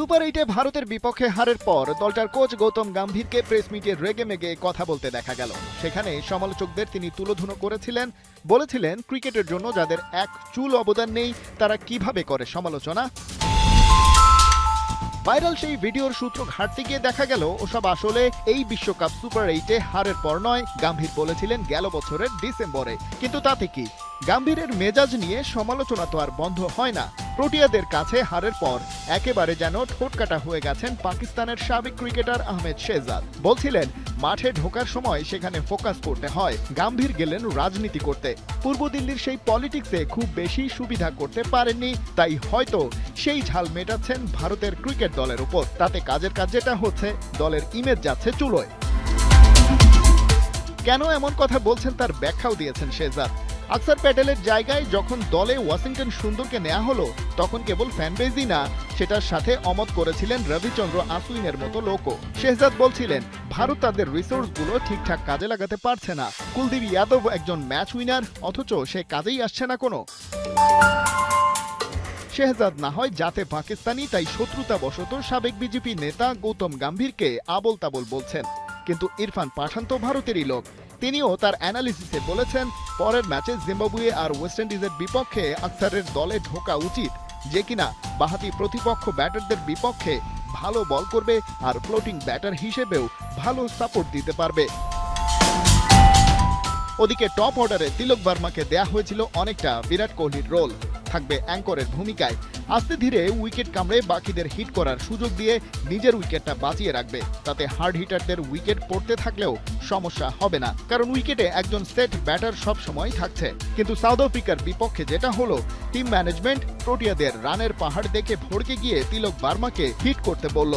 Super 8-এ ভারতের বিপক্ষে হারের পর দলটার কোচ গৌতম গম্ভীরকে প্রেস মিটে রেগে মেগে কথা বলতে দেখা গেল। সেখানে সমালোচকদের তিনি তুলোধুনো করেছিলেন, বলেছিলেন ক্রিকেটের জন্য যাদের এক চুল অবদান নেই তারা কিভাবে করে সমালোচনা। ভাইরাল সেই ভিডিওর সূত্র ঘাটতে গিয়ে দেখা গেল ওসব আসলে এই বিশ্বকাপ সুপার 8-এ হারের পর নয়, গম্ভীর বলেছিলেন গেল বছরের ডিসেম্বরে। কিন্তু তাতে কি, গম্ভীরের মেজাজ নিয়ে সমালোচনা তো আর বন্ধ হয় না। প্রোটিয়াদের কাছে হারের পর একেবারে যেন ঠোঁটকাটা হয়ে গেছেন পাকিস্তানের সাবেক ক্রিকেটার আহমেদ শেহজাদ। বলছিলেন মাঠে ঢোকার সময় সেখানে ফোকাস করতে হয়, গম্ভীর গেলেন রাজনীতি করতে। পূর্ব দিল্লির সেই পলিটিক্সে খুব বেশি সুবিধা করতে পারেননি, তাই হয়তো সেই ঝাল মেটাচ্ছেন ভারতের ক্রিকেট দলের উপর। তাতে কাজের কাজ যেটা হচ্ছে, দলের ইমেজ যাচ্ছে চুলোয়। কেন এমন কথা বলছেন তার ব্যাখ্যাও দিয়েছেন শেহজাদ। আকসার প্যাটেলের জায়গায় যখন দলে ওয়াশিংটন সুন্দরকে নেওয়া হলো, তখন কেবল ফ্যানবেজই না, সেটার সাথে অমত করেছিলেন রবিচন্দ্র আশ্বিনের মতো লোকও। শেহজাদ বলছিলেন ভারত তাদের রিসোর্সগুলো ঠিকঠাক কাজে লাগাতে পারছে না। কুলদীপ যাদব একজন ম্যাচ উইনার, অথচ সে কাজেই আসছে না কোনো। শেহজাদ না হয় জাতে পাকিস্তানি, তাই শত্রুতাবশত সাবেক বিজেপি নেতা গৌতম গম্ভীরকে আবল তাবল বলছেন। কিন্তু ইরফান পাঠান তো ভারতেরই লোক। তিনিও তার অ্যানালিসিসে বলেছেন পরের ম্যাচে জিম্বাবুয়ে আর ওয়েস্ট ইন্ডিজের বিপক্ষে আকসারের দলে ঢোকা উচিত, যে কিনা বাহাতি প্রতিপক্ষ ব্যাটারদের বিপক্ষে ভালো বল করবে আর ফ্লোটিং ব্যাটার হিসেবেও ভালো সাপোর্ট দিতে পারবে। ওদিকে টপ অর্ডারে তিলক বর্মাকে দেয়া হয়েছিল অনেকটা বিরাট কোহলির রোল, থাকবে অ্যাঙ্করের ভূমিকায়। আস্তে ধীরে উইকেট কামড়ে বাকিদের হিট করার সুযোগ দিয়ে নিজের উইকেটটা বাঁচিয়ে রাখবে। তাতে হার্ড হিটারদের উইকেট পড়তে থাকলেও সমস্যা হবে না, কারণ উইকেটে একজন সেট ব্যাটার সব সময় থাকছে। কিন্তু সাউথ আফ্রিকার বিপক্ষে যেটা হলো, টিম ম্যানেজমেন্ট প্রোটিয়াদের রানের পাহাড় দেখে ভড়কে গিয়ে তিলক বর্মাকে হিট করতে বলল,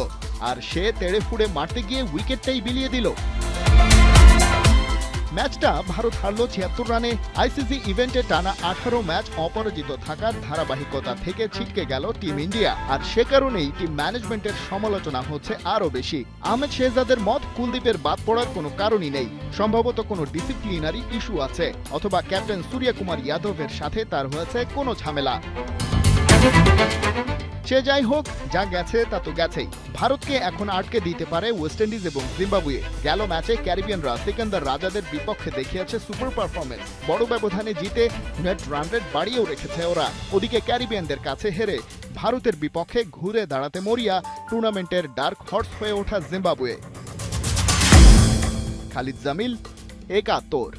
আর সে তেড়ে ফুড়ে মারতে গিয়ে উইকেটটাই বিলিয়ে দিল। ম্যাচটা ভারত হারল ৭৬ রানে। আইসিসি ইভেন্টে টানা ১৮ ম্যাচ অপরাজিত থাকার ধারাবাহিকতা থেকে ছিটকে গেল টিম ইন্ডিয়া, আর সে কারণেই টিম ম্যানেজমেন্টের সমালোচনা হচ্ছে আরও বেশি। আহমেদ শেহজাদের মত, কুলদীপের বাদ পড়ার কোনো কারণই নেই, সম্ভবত কোনো ডিসিপ্লিনারি ইস্যু আছে, অথবা ক্যাপ্টেন সূর্যকুমার যাদবের সাথে তার হয়েছে কোনো ঝামেলা। সে যাই হোক, যা গেছে তা তো গেছেই। ভারতকে এখন আটকে দিতে পারে ওয়েস্ট ইন্ডিজ এবং জিম্বাবুয়ে। গেল ম্যাচে ক্যারিবিয়ানরা সিকান্দার রাজাদের বিপক্ষে দেখিয়েছে সুপার পারফরমেন্স। বড় ব্যবধানে জিতে নেট রান রেট বাড়িয়েও রেখেছে ওরা। ওদিকে ক্যারিবিয়ানদের কাছে হেরে ভারতের বিপক্ষে ঘুরে দাঁড়াতে মরিয়া টুর্নামেন্টের ডার্ক হর্স হয়ে ওঠা জিম্বাবুয়ে। খালিদ জামিল, একাত্তর।